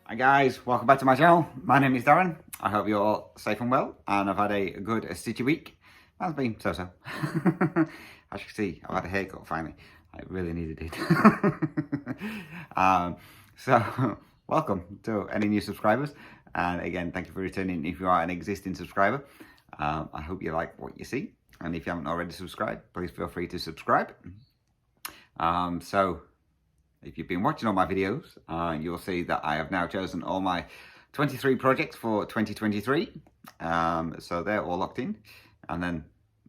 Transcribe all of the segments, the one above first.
Hi guys, welcome back to my channel. My name is Darren. I hope you're all safe and well, and I've had a good stitchy week. That's been so-so. As you can see, I've had a haircut finally. I really needed it. So, welcome to any new subscribers. And again, thank you for returning if you are an existing subscriber. I hope you like what you see. And if you haven't already subscribed, please feel free to subscribe. If you've been watching all my videos, you'll see that I have now chosen all my 23 projects for 2023. So they're all locked in. And then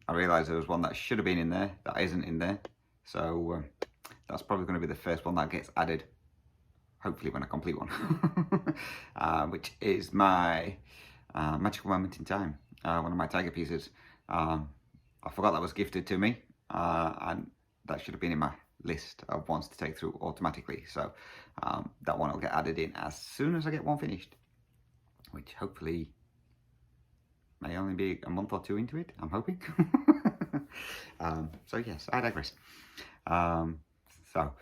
I realised there was one that should have been in there that isn't in there. So that's probably going to be the first one that gets added, hopefully when I complete one, which is my Magical Moment in Time, one of my tiger pieces. I forgot that was gifted to me, and that should have been in my list of ones to take through automatically. So that one will get added in as soon as I get one finished, which hopefully may only be a month or two into it, I'm hoping. So yes, I digress. So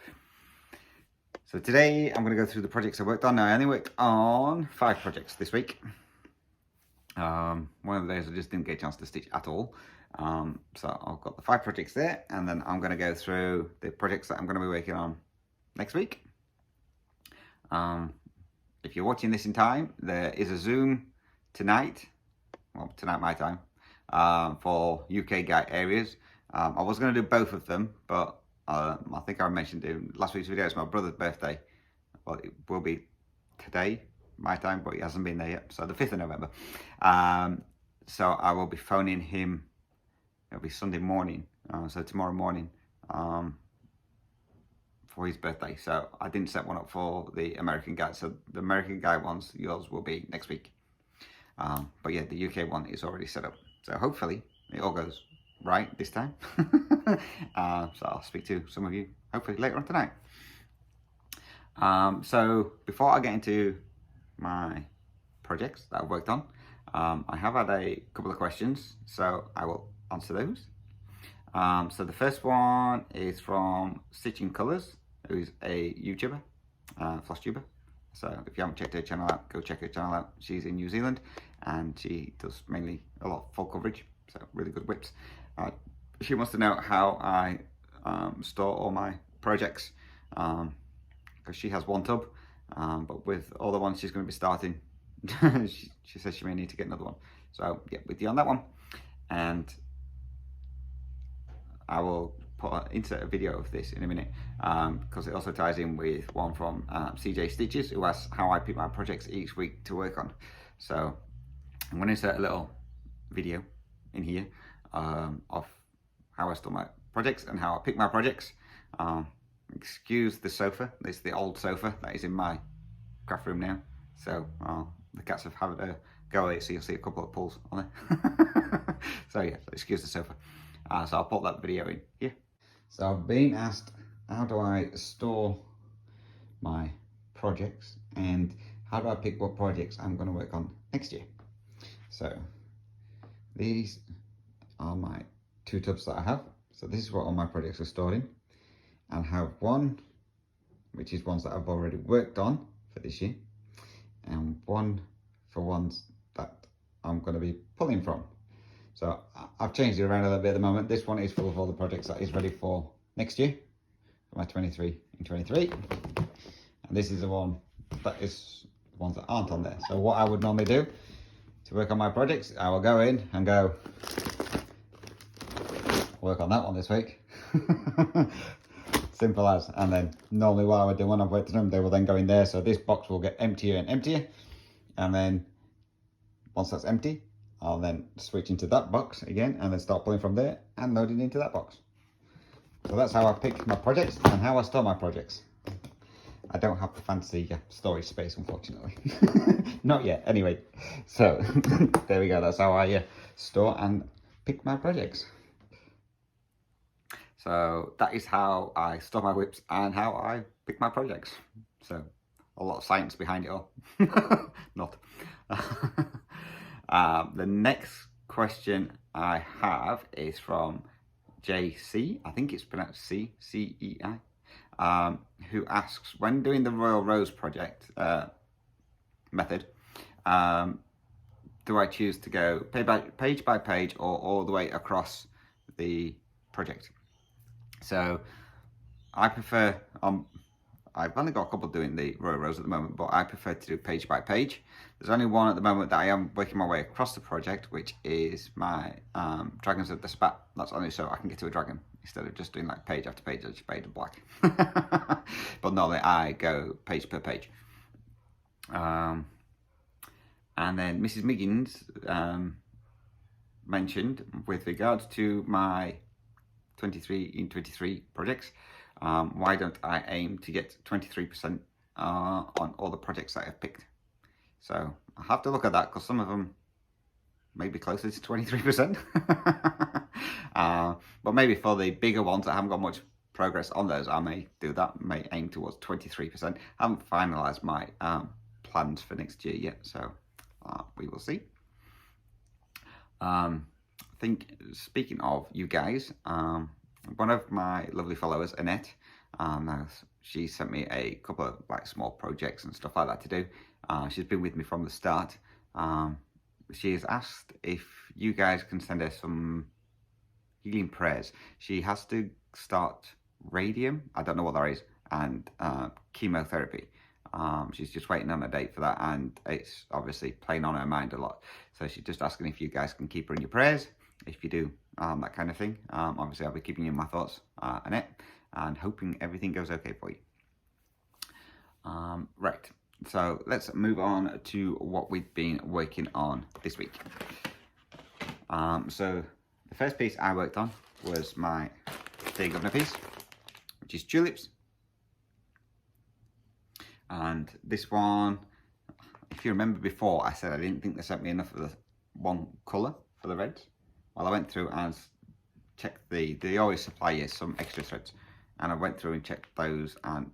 today I'm going to go through the projects I worked on. Now I only worked on 5 projects this week. One of the days I just didn't get a chance to stitch at all. So I've got the 5 projects there, and then I'm going to go through the projects that I'm going to be working on next week. If you're watching this in time, there is a Zoom tonight, well, tonight my time, for UK guide areas. I was going to do both of them, but I think I mentioned in last week's video, it's my brother's birthday. Well, it will be today, my time, but he hasn't been there yet, so the 5th of November. So I will be phoning him. It'll be Sunday morning, so tomorrow morning, for his birthday. So I didn't set one up for the American guide. So the American guide ones, yours will be next week. But yeah, the UK one is already set up. So hopefully it all goes right this time. So I'll speak to some of you hopefully later on tonight. So before I get into my projects that I've worked on, I have had a couple of questions, so I will answer those. So the first one is from Stitching Colours, who's a YouTuber, Flosstuber. So if you haven't checked her channel out, go check her channel out. She's in New Zealand, and she does mainly a lot of full coverage, so really good whips. She wants to know how I store all my projects, because she has one tub, but with all the ones she's going to be starting, she says she may need to get another one. So yeah, with you on that one. And I will insert a video of this in a minute, because it also ties in with one from CJ Stitches, who asks how I pick my projects each week to work on. So I'm going to insert a little video in here of how I store my projects and how I pick my projects. Excuse the sofa. It's the old sofa that is in my craft room now. So the cats have had a go at it, so you'll see a couple of pulls on it. So yeah, excuse the sofa. So I'll put that video in here. So I've been asked, how do I store my projects, and how do I pick what projects I'm going to work on next year? So these are my 2 tubs that I have. So this is what all my projects are stored in. And I have one, which is ones that I've already worked on for this year, and one for ones that I'm going to be pulling from. So I've changed it around a little bit at the moment. This one is full of all the projects that is ready for next year, for my 23 in 23. And this is the one that is the ones that aren't on there. So what I would normally do to work on my projects, I will go in and go work on that one this week. Simple as. And then normally what I would do when I've worked on them, they will then go in there. So this box will get emptier and emptier. And then once that's empty, I'll then switch into that box again, and then start pulling from there and loading into that box. So that's how I pick my projects and how I store my projects. I don't have the fancy storage space, unfortunately. Not yet, anyway. So there we go. That's how I store and pick my projects. So that is how I store my whips and how I pick my projects. So a lot of science behind it all. Not. The next question I have is from JC, I think it's pronounced C-E-I, who asks, when doing the Royal Rose project, method, do I choose to go page by page or all the way across the project? So I prefer, I've only got a couple doing the rows at the moment, but I prefer to do page by page. There's only one at the moment that I am working my way across the project, which is my Dragons of the Sabbat. That's only so I can get to a dragon instead of just doing like page after page after page of black. But normally I go page per page. And then Mrs. Miggins mentioned with regards to my 23 in 23 projects, why don't I aim to get 23% on all the projects that I've picked? So I have to look at that because some of them may be closer to 23%. But maybe for the bigger ones that haven't got much progress on those, I may do that, may aim towards 23%. I haven't finalised my plans for next year yet, so we will see. I think, speaking of you guys, one of my lovely followers, Annette, she sent me a couple of like small projects and stuff like that to do. She's been with me from the start. She has asked if you guys can send her some healing prayers. She has to start radium, I don't know what that is, and chemotherapy. She's just waiting on a date for that, and it's obviously playing on her mind a lot. So she's just asking if you guys can keep her in your prayers. If you do, that kind of thing. Obviously I'll be keeping you in my thoughts, Annette, and hoping everything goes okay for you. Right, so let's move on to what we've been working on this week. So the first piece I worked on was my Thea governor piece, which is tulips. And this one, if you remember before, I said I didn't think they sent me enough of the one colour for the reds. Well, I went through and checked they always supply you some extra threads. And I went through and checked those, and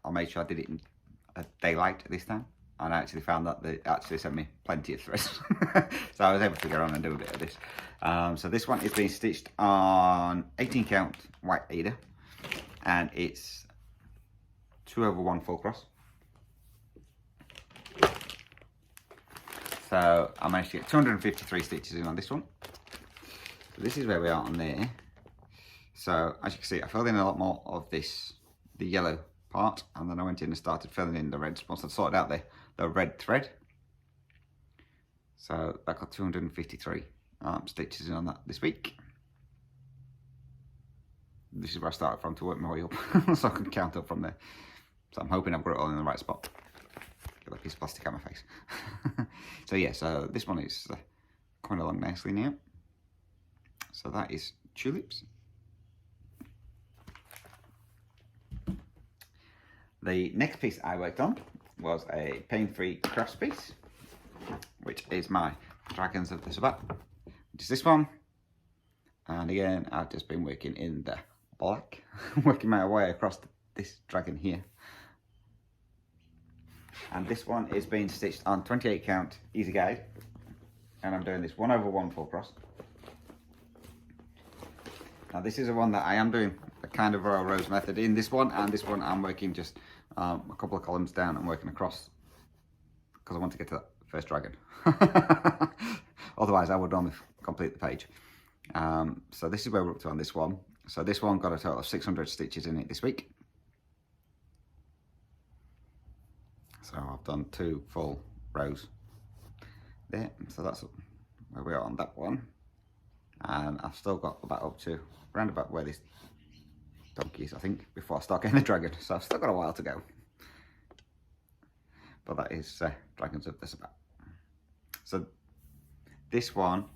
I made sure I did it in daylight this time. And I actually found that they actually sent me plenty of threads. So I was able to get on and do a bit of this. So this one is being stitched on 18 count white Aida. And it's 2/1 full cross. So I managed to get 253 stitches in on this one. So this is where we are on there. So as you can see, I filled in a lot more of this, the yellow part, and then I went in and started filling in the reds once I'd sorted out the red thread. So that got 253 stitches in on that this week. This is where I started from to work my way up, so I can count up from there. So I'm hoping I've got it all in the right spot. Got a piece of plastic on my face. So yeah, so this one is coming along nicely now. So that is tulips. The next piece I worked on was a pain-free crafts piece, which is my Dragons of the Sabbat, which is this one. And again, I've just been working in the black, working my way across this dragon here. And this one is being stitched on 28 count easy guide, and I'm doing this 1/1 full cross. Now this is the one that I am doing the kind of royal rose method in this one, and this one I'm working just a couple of columns down and working across because I want to get to that first dragon. Otherwise I would normally complete the page. So this is where we're up to on this one. So this one got a total of 600 stitches in it this week. So I've done 2 full rows there. So that's where we are on that one. And I've still got about up to around about where this donkey is, I think, before I start getting the dragon. So I've still got a while to go. But that is Dragons of the Sabbat. So this one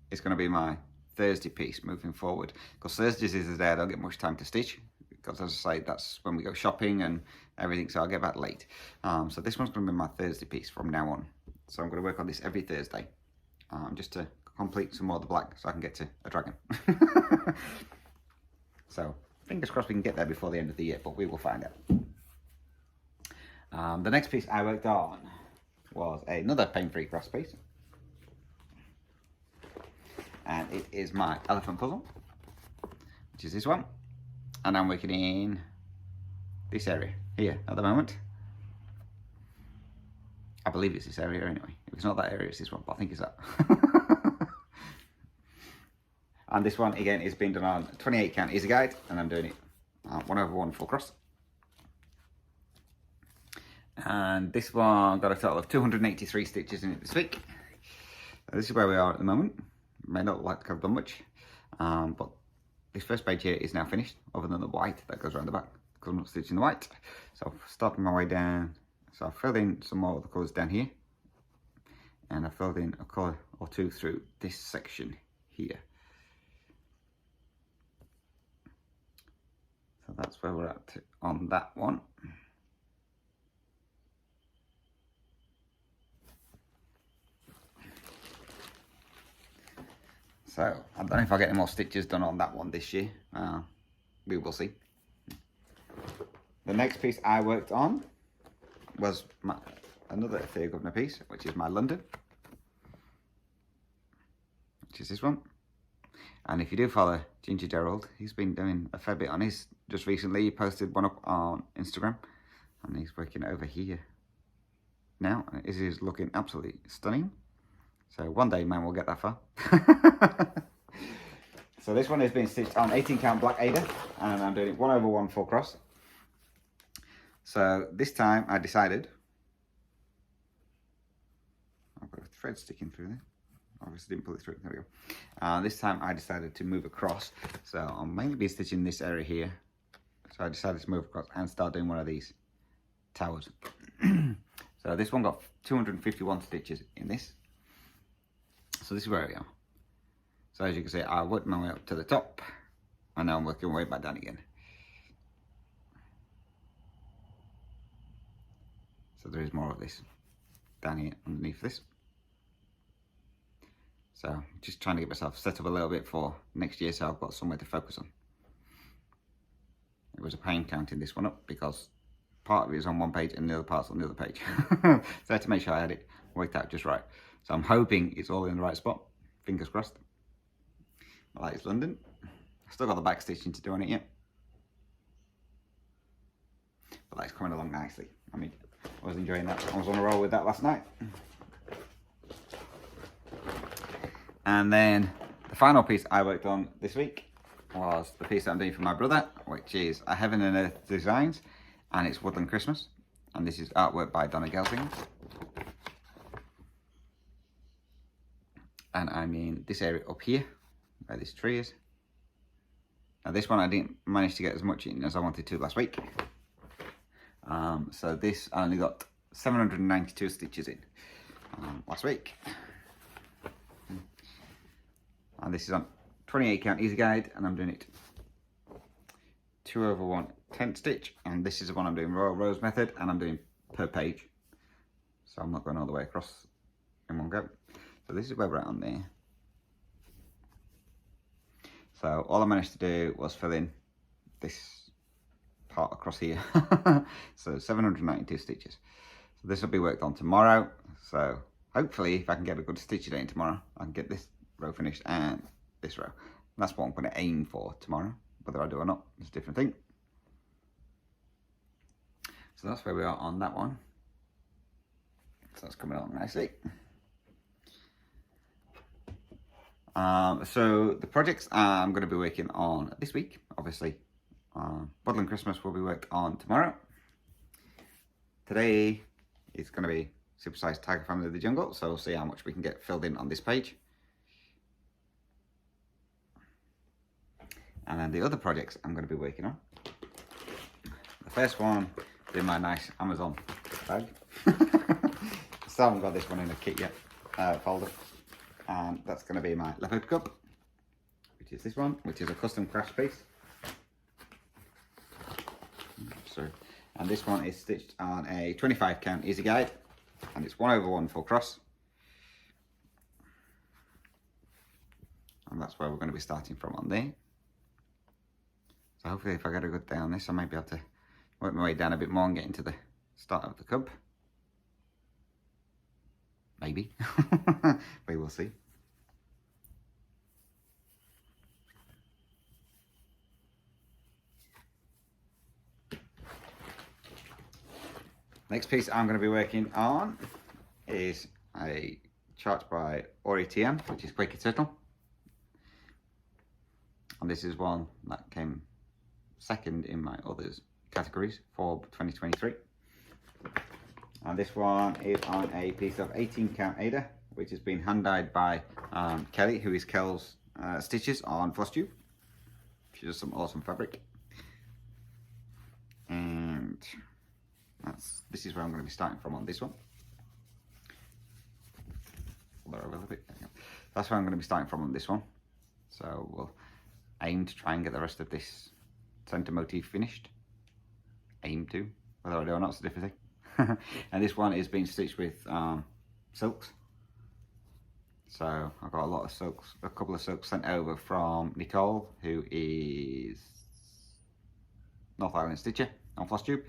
is going to be my Thursday piece moving forward, because Thursdays is the day I don't get much time to stitch, because as I say, that's when we go shopping and everything, so I'll get back late. So this one's going to be my Thursday piece from now on. So I'm going to work on this every Thursday, just to complete some more of the black so I can get to a dragon. So fingers crossed we can get there before the end of the year, but we will find out. The next piece I worked on was another pain-free cross piece. And it is my elephant puzzle, which is this one. And I'm working in this area here at the moment. I believe it's this area anyway. If it's not that area, it's this one, but I think it's that. And this one, again, is being done on 28 count easy guide, and I'm doing it 1/1 full cross. And this one got a total of 283 stitches in it this week. This is where we are at the moment. May not look like I've done much, but this first page here is now finished, other than the white that goes around the back, because I'm not stitching the white. So starting my way down, so I filled in some more of the colours down here, and I filled in a colour or two through this section here. So that's where we're at on that one. So I don't know if I'll get any more stitches done on that one this year. We will see. The next piece I worked on was another Thea Governor piece, which is my London, which is this one. And if you do follow Ginger Gerald, he's been doing a fair bit on his. Just recently, he posted one up on Instagram, and he's working over here now. It is looking absolutely stunning. So one day, man, we'll get that far. So this one has been stitched on 18 count black Aida, and I'm doing it 1/1 full cross. So this time I decided, I've got a thread sticking through there. Obviously didn't pull it through, there we go. This time I decided to move across. So I'll mainly be stitching this area here. So I decided to move across and start doing one of these towers. So this one got 251 stitches in this. So this is where we are. So as you can see, I worked my way up to the top, and now I'm working my way back down again. So there is more of this down here underneath this. So just trying to get myself set up a little bit for next year, so I've got somewhere to focus on. It was a pain counting this one up because part of it is on one page and the other part's on the other page. So I had to make sure I had it worked out just right. So I'm hoping it's all in the right spot. Fingers crossed. That is London. I've still got the back stitching to do on it yet, but that's coming along nicely. I mean, I was enjoying that. I was on a roll with that last night. And then the final piece I worked on this week was the piece that I'm doing for my brother, which is a Heaven and Earth Designs, and it's Woodland Christmas. And this is artwork by Donna Gelsing. And I'm in this area up here, where this tree is. Now this one I didn't manage to get as much in as I wanted to last week. So this I only got 792 stitches in last week. And this is on 28 count easy guide, and I'm doing it 2/1 tent stitch, and this is the one I'm doing Royal Rose method, and I'm doing per page. So I'm not going all the way across in one go. So this is where we're at on there. So all I managed to do was fill in this part across here. So 792 stitches. So this will be worked on tomorrow. So hopefully if I can get a good stitch day in tomorrow, I can get this row finished and this row. And that's what I'm going to aim for tomorrow. Whether I do or not, it's a different thing. So that's where we are on that one. So that's coming along nicely. So the projects I'm going to be working on this week, obviously, Woodland Christmas will be worked on tomorrow. Today is going to be Supersized Tiger Family of the Jungle, so we'll see how much we can get filled in on this page. And then the other projects I'm going to be working on. The first one is in my nice Amazon bag. Still haven't got this one in a kit yet, folder. And that's going to be my leopard cup, which is this one, which is a custom craft piece. Sorry. And this one is stitched on a 25 count easy guide, and it's 1/1 full cross. And that's where we're going to be starting from on there. So hopefully if I get a good day on this, I might be able to work my way down a bit more and get into the start of the cub. Maybe. We will see. Next piece I'm going to be working on is a chart by TM, which is Quaker Turtle. And this is one that came second in my others categories for 2023. And this one is on a piece of 18 count Aida, which has been hand dyed by Kelly, who is Kel's stitches on Flosstube. She does some awesome fabric. And this is where I'm going to be starting from on this one. A little bit. That's where I'm going to be starting from on this one. So we'll aim to try and get the rest of this centre motif finished. Aim to. Whether I do or not is a different thing. And this one is being stitched with silks. So I've got a lot of silks, a couple of silks sent over from Nicole, who is North Island Stitcher on Flosstube.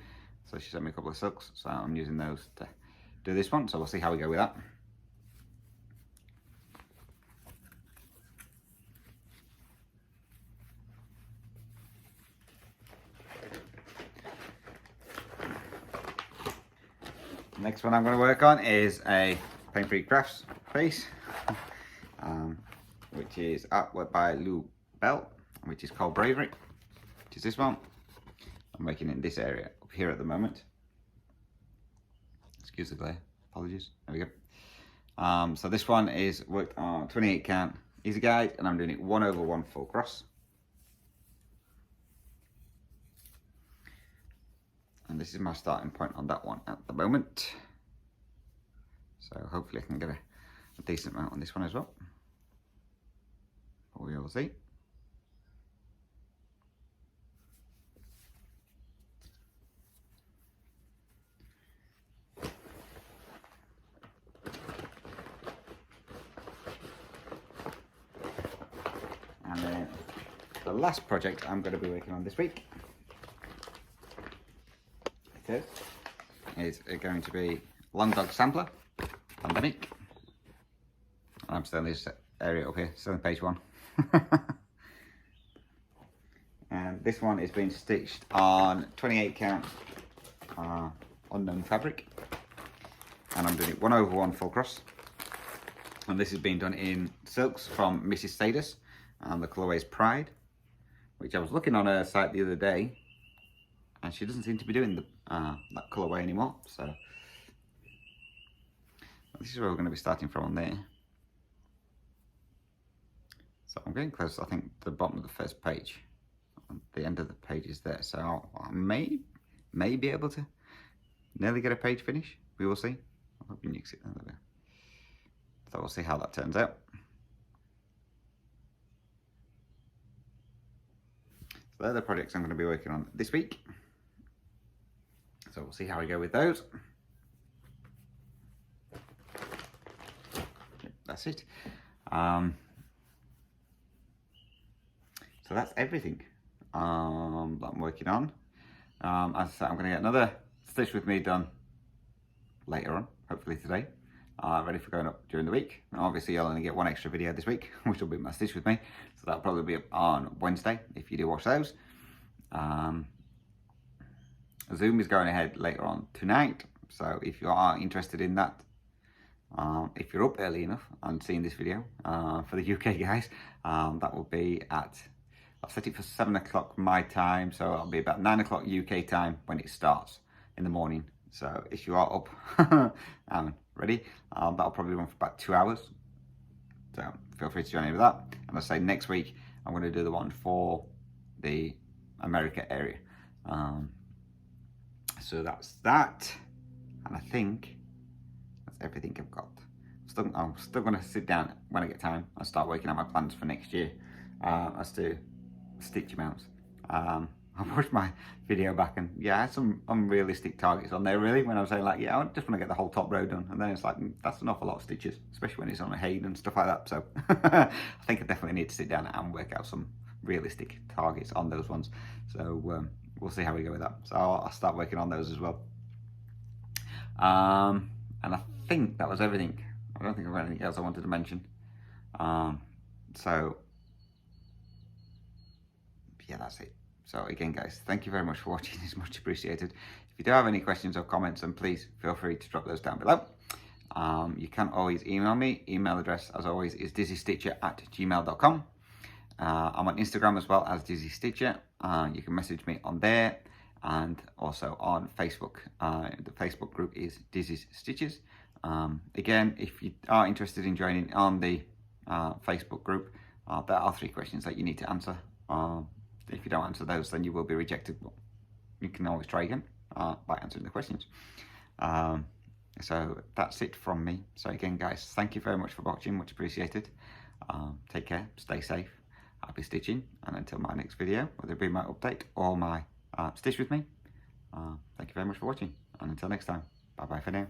So she sent me a couple of silks, so I'm using those to do this one. So we'll see how we go with that. The next one I'm going to work on is a Paine Free Crafts piece, which is artwork by Lou Bell, which is called Bravery, which is this one. I'm making it in this area up here at the moment. Excuse the glare, apologies. There we go. So this one is worked on 28 count easy guide, and I'm doing it 1/1 full cross. And this is my starting point on that one at the moment. So hopefully I can get a decent amount on this one as well. But we will see. And then the last project I'm going to be working on this week is going to be Long Dog Sampler, Pandemic. I'm still in this area up here, still on page 1. And this one is being stitched on 28 count unknown fabric. And I'm doing it 1/1 full cross. And this is being done in silks from Mrs. Sadus, and the colourway is Pride, which I was looking on her site the other day, and she doesn't seem to be doing the that colourway anymore. So this is where we're going to be starting from on there. So I'm getting close, I think, to the bottom of the first page. The end of the page is there, so I may be able to nearly get a page finish. We will see. I hope you nix it. So we'll see how that turns out. So they're the projects I'm going to be working on this week. So we'll see how we go with those. Yep, that's it. So that's everything that I'm working on. As I said, I'm going to get another Stitch With Me done later on, hopefully today. Ready for going up during the week. Now, obviously you'll only get one extra video this week, which will be my Stitch With Me. So that'll probably be up on Wednesday if you do watch those. Zoom is going ahead later on tonight, so if you are interested in that, if you're up early enough and seeing this video, for the UK guys, that will be at, I've set it for 7 o'clock my time, so it'll be about 9 o'clock UK time when it starts in the morning. So if you are up and ready, that'll probably run for about 2 hours, so feel free to join in with that. And I say next week I'm going to do the one for the America area. So that's that, and I think that's everything I've got. I'm still going to sit down when I get time and start working out my plans for next year as to stitch amounts. I watched my video back, and yeah, I had some unrealistic targets on there really, when I was saying like, yeah, I just want to get the whole top row done, and then it's like, that's an awful lot of stitches, especially when it's on a Haed and stuff like that. So I think I definitely need to sit down and work out some realistic targets on those ones. So we'll see how we go with that. So I'll start working on those as well. And I think that was everything. I don't think I've got anything else I wanted to mention. So yeah, that's it. So again, guys, thank you very much for watching. It's much appreciated. If you do have any questions or comments, then please feel free to drop those down below. You can always email me. Email address, as always, is dizzystitcher@gmail.com. I'm on Instagram as well as Dizzy Stitcher. You can message me on there, and also on Facebook. The Facebook group is Dizzy's Stitches. Again, if you are interested in joining on the Facebook group, there are 3 questions that you need to answer. If you don't answer those, then you will be rejected, but you can always try again by answering the questions. So that's it from me. So again, guys, thank you very much for watching, much appreciated. Take care, stay safe, happy stitching, and until my next video, whether it be my update or my stitch with me, thank you very much for watching, and until next time, bye bye for now.